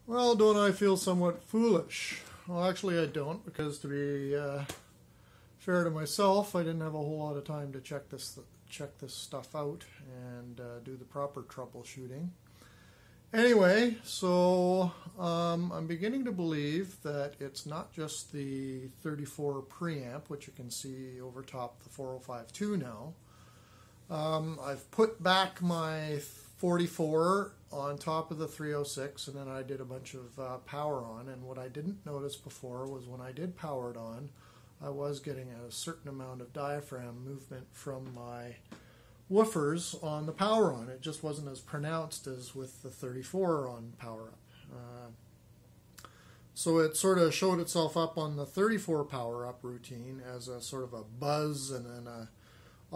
Well, don't I feel somewhat foolish? Well, actually I don't, because to be fair to myself, I didn't have a whole lot of time to check this stuff out and do the proper troubleshooting. Anyway, so I'm beginning to believe that it's not just the 34 preamp, which you can see over top the 4052 now. I've put back my 44 on top of the 306, and then I did a bunch of power on. And what I didn't notice before was when I did power it on, I was getting a certain amount of diaphragm movement from my woofers on the power on. It just wasn't as pronounced as with the 34 on power up. So it sort of showed itself up on the 34 power up routine as a sort of a buzz and then a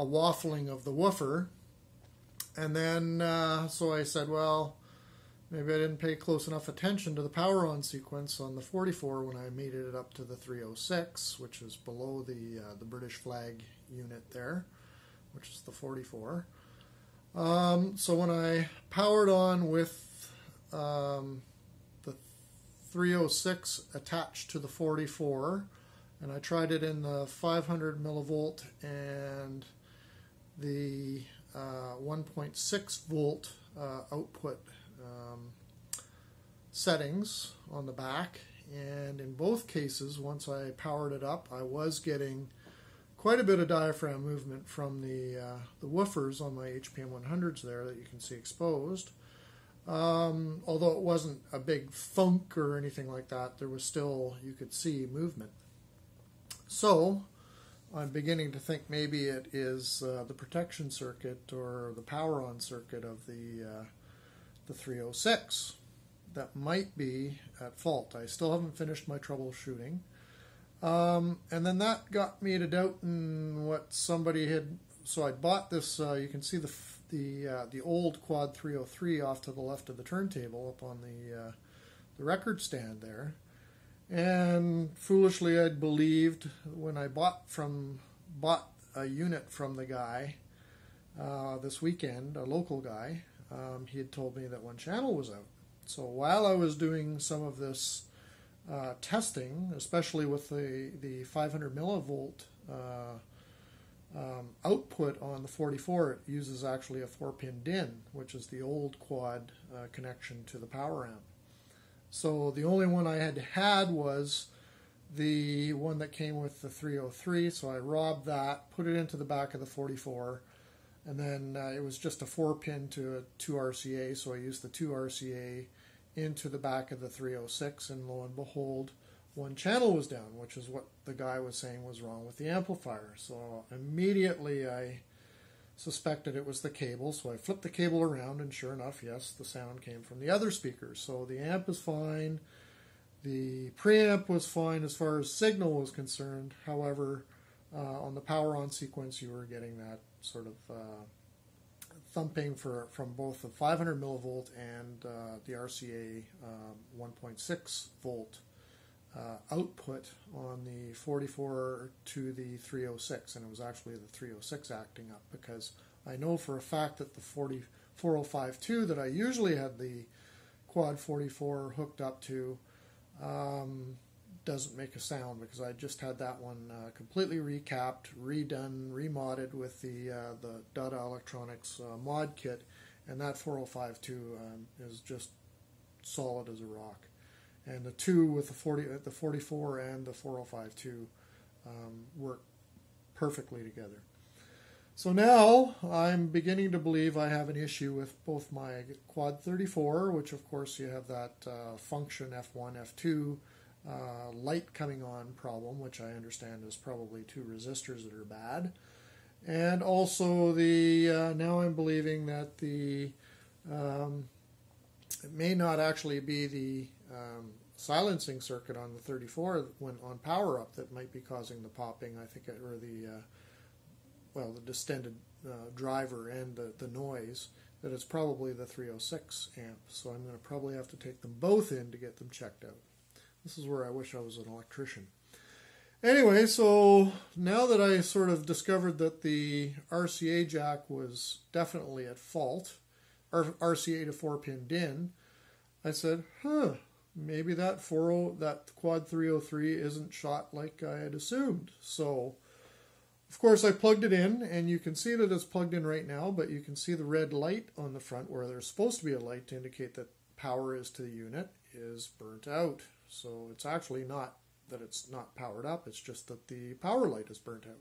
waffling of the woofer. And then so I said, well, maybe I didn't pay close enough attention to the power on sequence on the 44 when I made it up to the 306, which is below the British flag unit there, which is the 44. So when I powered on with the 306 attached to the 44, and I tried it in the 500 millivolt and the 1.6 volt output settings on the back, and in both cases, once I powered it up, I was getting quite a bit of diaphragm movement from the woofers on my HPM 100s there that you can see exposed. Although it wasn't a big thunk or anything like that, there was still, you could see movement. So I'm beginning to think maybe it is the protection circuit or the power on circuit of the 306 that might be at fault. I still haven't finished my troubleshooting. And then that got me to doubting what somebody had. So I bought this. You can see the old Quad 303 off to the left of the turntable up on the record stand there. And foolishly, I'd believed when I bought a unit from the guy this weekend, a local guy. He had told me that one channel was out. So while I was doing some of this testing, especially with the 500 millivolt output on the 44, it uses actually a 4-pin DIN, which is the old quad connection to the power amp. So the only one I had was the one that came with the 303, so I robbed that, put it into the back of the 44, and then it was just a 4-pin to a 2 RCA, so I used the 2 RCA into the back of the 306, and lo and behold, one channel was down, which is what the guy was saying was wrong with the amplifier. So immediately I suspected it was the cable, so I flipped the cable around, and sure enough, yes, the sound came from the other speakers. So the amp is fine, the preamp was fine as far as signal was concerned. However, on the power on sequence, you were getting that sort of thumping from both the 500 millivolt and the RCA 1.6 volt output on the 44 to the 306, and it was actually the 306 acting up, because I know for a fact that the 4052 that I usually had the Quad 44 hooked up to doesn't make a sound, because I just had that one completely recapped, redone, remodded with the Dada Electronics mod kit, and that 4052 is just solid as a rock. And the two with the 44 and the 4052 work perfectly together. So now I'm beginning to believe I have an issue with both my Quad 34, which of course you have that function F1, F2 light coming on problem, which I understand is probably two resistors that are bad. And also the now I'm believing that the it may not actually be the silencing circuit on the 34 when on power up that might be causing the popping. I think, or the distended driver and the noise. That it's probably the 306 amp. So I'm going to probably have to take them both in to get them checked out. This is where I wish I was an electrician. Anyway, so now that I sort of discovered that the RCA jack was definitely at fault, RCA to 4-pin DIN, I said, maybe that quad 303 isn't shot like I had assumed. So, of course, I plugged it in, and you can see that it's plugged in right now, but you can see the red light on the front where there's supposed to be a light to indicate that power is to the unit is burnt out. So it's actually not that it's not powered up, it's just that the power light is burnt out.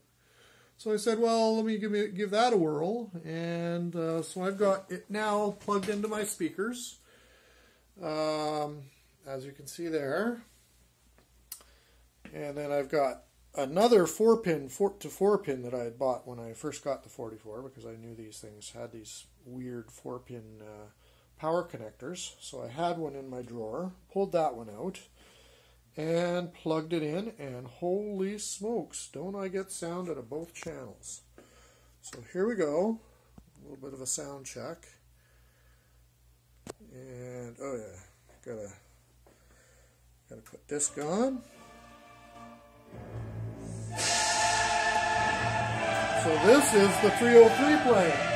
So I said, well, let me give that a whirl, and so I've got it now plugged into my speakers, as you can see there. And then I've got another 4-pin, 4-to-4-pin that I had bought when I first got the 44, because I knew these things had these weird 4-pin power connectors. So I had one in my drawer, pulled that one out, and plugged it in, and holy smokes, don't I get sound out of both channels. So here we go, a little bit of a sound check, and oh yeah, gotta put disc on. So this is the 303 playing.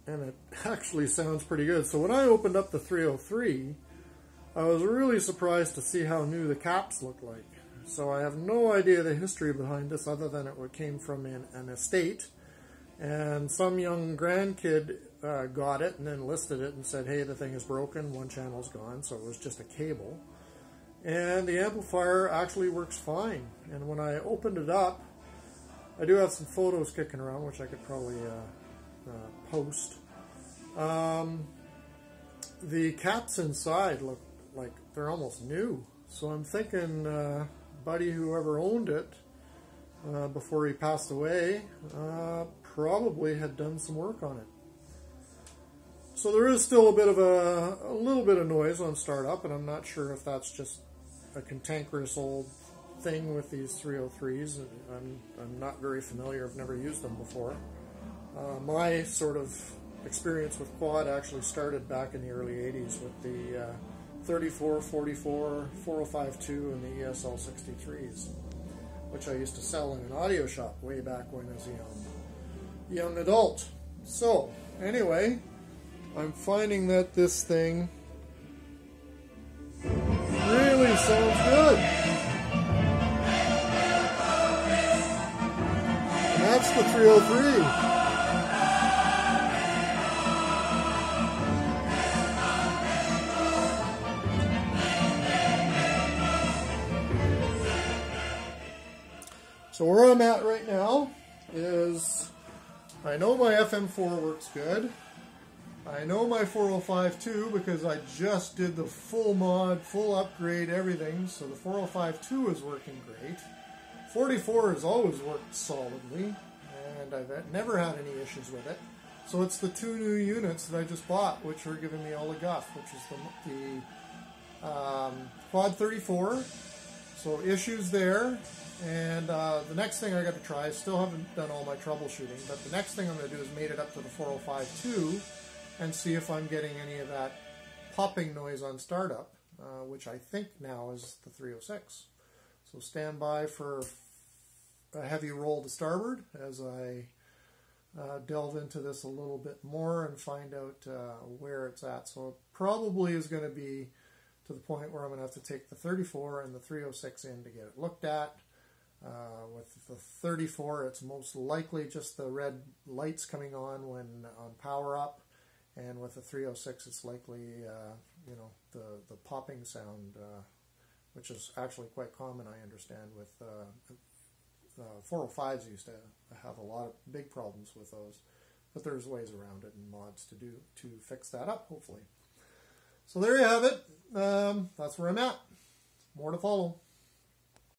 And it actually sounds pretty good. So when I opened up the 303, I was really surprised to see how new the caps look like. So I have no idea the history behind this other than it came from an estate. And some young grandkid got it and then listed it and said, hey, the thing is broken, one channel's gone, so it was just a cable. And the amplifier actually works fine. And when I opened it up, I do have some photos kicking around, which I could probably post. The caps inside look like they're almost new. So I'm thinking buddy whoever owned it before he passed away probably had done some work on it. So there is still a little bit of noise on startup, and I'm not sure if that's just a cantankerous old thing with these 303s. I'm not very familiar. I've never used them before. My sort of experience with quad actually started back in the early 80s with the 34, 44, 405.2 and the ESL 63s, which I used to sell in an audio shop way back when as a young adult. So anyway, I'm finding that this thing really sounds good. And that's the 303. So where I'm at right now is, I know my FM4 works good. I know my 405.2 because I just did the full mod, full upgrade, everything. So the 405.2 is working great. 44 has always worked solidly, and I've never had any issues with it. So it's the two new units that I just bought, which are giving me all the guff, which is the Quad 34. So issues there. And the next thing I got to try, I still haven't done all my troubleshooting, but the next thing I'm going to do is mate it up to the 405.2 and see if I'm getting any of that popping noise on startup, which I think now is the 306. So stand by for a heavy roll to starboard as I delve into this a little bit more and find out where it's at. So it probably is going to be to the point where I'm going to have to take the 34 and the 306 in to get it looked at. With the 34, it's most likely just the red lights coming on when on power up, and with the 306, it's likely you know, the popping sound, which is actually quite common, I understand, with 405s used to have a lot of big problems with those, but there's ways around it and mods to fix that up, hopefully. So there you have it. That's where I'm at. More to follow.